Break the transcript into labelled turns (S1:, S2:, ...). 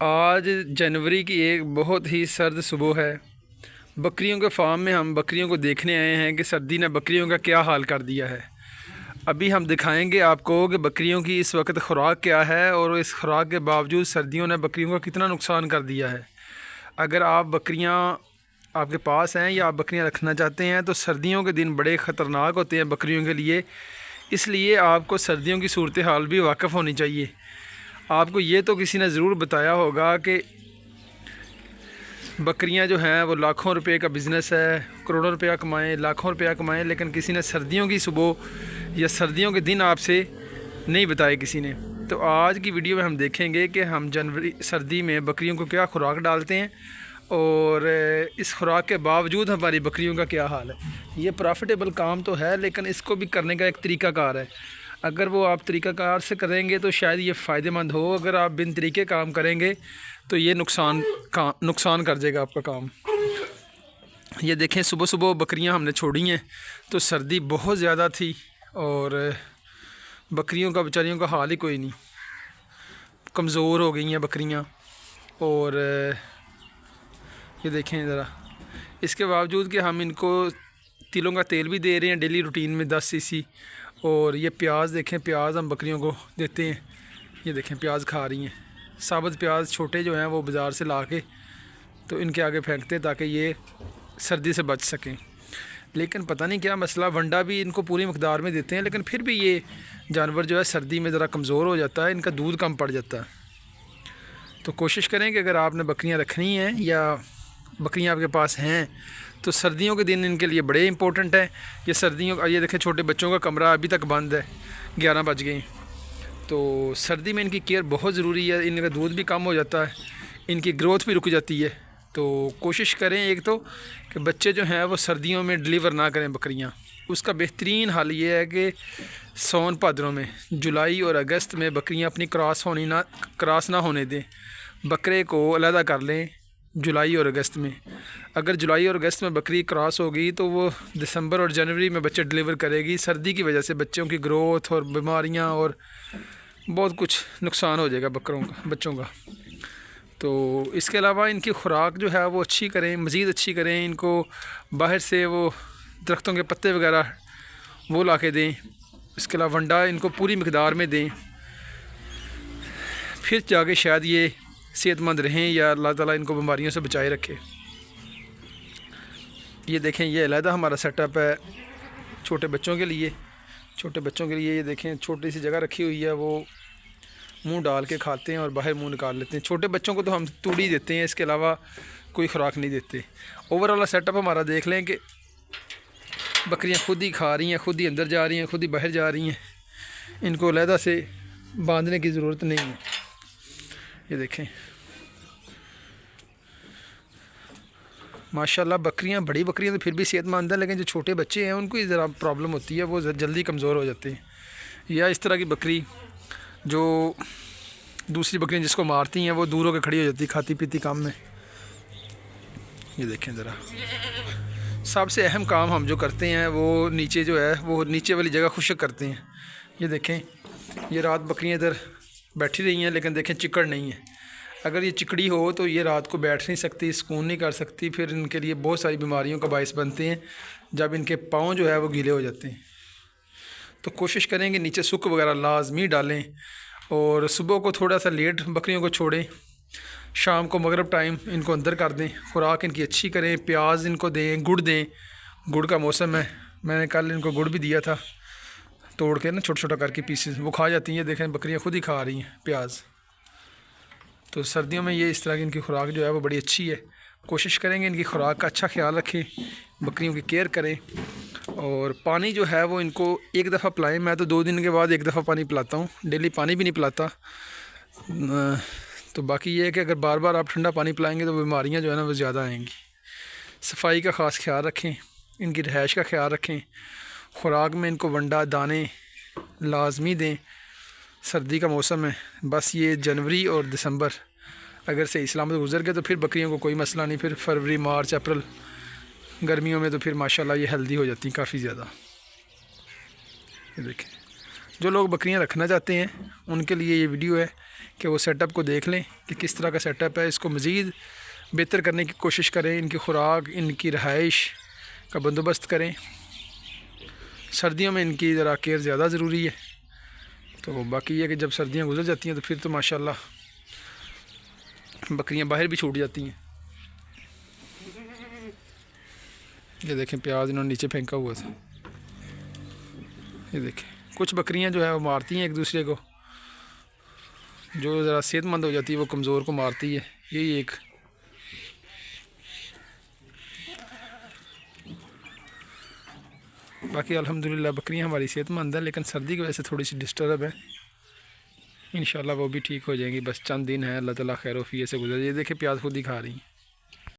S1: आज जनवरी की एक बहुत ही सर्द सुबह है। बकरियों के फार्म में हम बकरियों को देखने आए हैं कि सर्दी ने बकरियों का क्या हाल कर दिया है। अभी हम दिखाएंगे आपको कि बकरियों की इस वक्त खुराक क्या है और इस खुराक के बावजूद सर्दियों ने बकरियों का कितना नुकसान कर दिया है। अगर आप बकरियां आपके पास हैं या आप बकरियां रखना चाहते हैं तो सर्दियों के दिन बड़े ख़तरनाक होते हैं बकरियों के लिए, इसलिए आपको सर्दियों की सूरत हाल भी वाकिफ़ होनी चाहिए। आपको ये तो किसी ने ज़रूर बताया होगा कि बकरियां जो हैं वो लाखों रुपए का बिज़नेस है, करोड़ों रुपया कमाएं, लाखों रुपया कमाएं, लेकिन किसी ने सर्दियों की सुबह या सर्दियों के दिन आपसे नहीं बताए किसी ने। तो आज की वीडियो में हम देखेंगे कि हम जनवरी सर्दी में बकरियों को क्या खुराक डालते हैं और इस खुराक के बावजूद हमारी बकरियों का क्या हाल है। ये प्रॉफिटेबल काम तो है, लेकिन इसको भी करने का एक तरीक़ाकार है। अगर वो आप तरीक़ाकार से करेंगे तो शायद ये फ़ायदेमंद हो। अगर आप बिन तरीके काम करेंगे तो ये नुकसान कर देगा आपका काम। ये देखें, सुबह सुबह बकरियां हमने छोड़ी हैं तो सर्दी बहुत ज़्यादा थी और बकरियों का बेचारियों का हाल ही कोई नहीं, कमज़ोर हो गई हैं बकरियां। और ये देखें ज़रा, इसके बावजूद कि हम इनको तिलों का तेल भी दे रहे हैं डेली रूटीन में 10 सीसी। और ये प्याज देखें, प्याज हम बकरियों को देते हैं। ये देखें प्याज खा रही हैं, साबुत प्याज छोटे जो हैं वो बाज़ार से ला के तो इनके आगे फेंकते हैं ताकि ये सर्दी से बच सकें। लेकिन पता नहीं क्या मसला, वंडा भी इनको पूरी मकदार में देते हैं लेकिन फिर भी ये जानवर जो है सर्दी में ज़रा कमज़ोर हो जाता है, इनका दूध कम पड़ जाता है। तो कोशिश करें कि अगर आपने बकरियां रखनी हैं या बकरियां आपके पास हैं तो सर्दियों के दिन इनके लिए बड़े इंपॉर्टेंट है। ये सर्दियों का, ये देखें छोटे बच्चों का कमरा अभी तक बंद है, 11 बज गए। तो सर्दी में इनकी केयर बहुत ज़रूरी है। इनका दूध भी कम हो जाता है, इनकी ग्रोथ भी रुक जाती है। तो कोशिश करें एक तो कि बच्चे जो हैं वो सर्दियों में डिलीवर ना करें बकरियां। उसका बेहतरीन हल ये है कि सावन भादरों में, जुलाई और अगस्त में बकरियां अपनी क्रॉस ना होने दें। बकरे को अलहदा कर लें जुलाई और अगस्त में। अगर जुलाई और अगस्त में बकरी क्रॉस होगी तो वो दिसंबर और जनवरी में बच्चे डिलीवर करेगी। सर्दी की वजह से बच्चों की ग्रोथ और बीमारियां और बहुत कुछ नुकसान हो जाएगा बच्चों का। तो इसके अलावा इनकी खुराक जो है वो अच्छी करें, मज़ीद अच्छी करें। इनको बाहर से वो दरख्तों के पत्ते वगैरह वो ला के दें। इसके अलावा वंडा इनको पूरी मकदार में दें, फिर जाके शायद ये सेहतमंद रहें या अल्लाह ताला इनको बीमारियों से बचाए रखे। ये देखें, ये अलहदा हमारा सेटअप है छोटे बच्चों के लिए। ये देखें छोटी सी जगह रखी हुई है, वो मुंह डाल के खाते हैं और बाहर मुंह निकाल लेते हैं। छोटे बच्चों को तो हम तूड़ी देते हैं, इसके अलावा कोई खुराक नहीं देते। ओवरऑल सेटअप हमारा देख लें कि बकरियां खुद ही खा रही हैं, खुद ही अंदर जा रही हैं, खुद ही बाहर जा रही हैं। इनको अलहदा से बांधने की ज़रूरत नहीं है। ये देखें माशाल्लाह, बकरियां बड़ी बकरियां तो फिर भी सेहतमंद हैं, लेकिन जो छोटे बच्चे हैं उनको ज़रा प्रॉब्लम होती है, वो जल्दी कमज़ोर हो जाते हैं। या इस तरह की बकरी जो दूसरी बकरियां जिसको मारती हैं वो दूर होकर खड़ी हो जाती है खाती पीती काम में। ये देखें ज़रा, सबसे अहम काम हम जो करते हैं वो नीचे जो है वो नीचे वाली जगह खुश्क करते हैं। ये देखें, ये रात बकरियां इधर बैठी रही हैं, लेकिन देखें चिकड़ नहीं है। अगर ये चिकड़ी हो तो ये रात को बैठ नहीं सकती, सुकून नहीं कर सकती, फिर इनके लिए बहुत सारी बीमारियों का बायस बनते हैं जब इनके पाँव जो है वो गीले हो जाते हैं। तो कोशिश करें कि नीचे सुक वगैरह लाजमी डालें और सुबह को थोड़ा सा लेट बकरियों को छोड़ें, शाम को मगरिब टाइम इनको अंदर कर दें। खुराक इनकी अच्छी करें, प्याज इनको दें, गुड़ दें। गुड़ का मौसम है, मैंने कल इनको गुड़ भी दिया था तोड़ के ना, छोटा छोटा करके पीसेस, वो खा जाती हैं। देखें बकरियां खुद ही खा रही हैं प्याज। तो सर्दियों में ये इस तरह की इनकी खुराक जो है वो बड़ी अच्छी है। कोशिश करेंगे इनकी खुराक का अच्छा ख्याल रखें, बकरियों की केयर करें। और पानी जो है वो इनको एक दफ़ा पिलाएं। मैं तो 2 दिन के बाद एक दफ़ा पानी पिलाता हूँ, डेली पानी भी नहीं पिलाता। तो बाकी ये है कि अगर बार बार आप ठंडा पानी पिलाएंगे तो बीमारियाँ जो है ना वो ज़्यादा आएंगी। सफाई का ख़ास ख्याल रखें, इनकी रहाइश का ख्याल रखें। खुराक में इनको वंडा दाने लाजमी दें। सर्दी का मौसम है, बस ये जनवरी और दिसंबर अगर सही सलामत गुजर गए तो फिर बकरियों को कोई मसला नहीं। फिर फरवरी, मार्च, अप्रैल गर्मियों में तो फिर माशाल्लाह ये हेल्दी हो जाती हैं काफ़ी ज़्यादा। ये देखें, जो लोग बकरियां रखना चाहते हैं उनके लिए ये वीडियो है कि वो सेटअप को देख लें कि किस तरह का सेटअप है। इसको मज़ीद बेहतर करने की कोशिश करें, इनकी खुराक, इनकी रहाइश का बंदोबस्त करें। सर्दियों में इनकी ज़रा केयर ज़्यादा ज़रूरी है। तो बाकी ये कि जब सर्दियाँ गुजर जाती हैं तो फिर तो माशाल्लाह बकरियां बाहर भी छूट जाती हैं। ये देखें प्याज इन्होंने नीचे फेंका हुआ था। ये देखें कुछ बकरियां जो है वो मारती हैं एक दूसरे को, जो ज़रा सेहतमंद हो जाती है वो कमज़ोर को मारती है। यही एक बाकी अल्हम्दुलिल्लाह बकरियां हमारी सेहतमंद है, लेकिन सर्दी की वजह से थोड़ी सी डिस्टर्ब है। इंशाल्लाह वो भी ठीक हो जाएंगी, बस चंद दिन है, अल्लाह ताला खैर वफ़ियत से गुजर। ये देखें प्याज खुद ही खा रही हैं।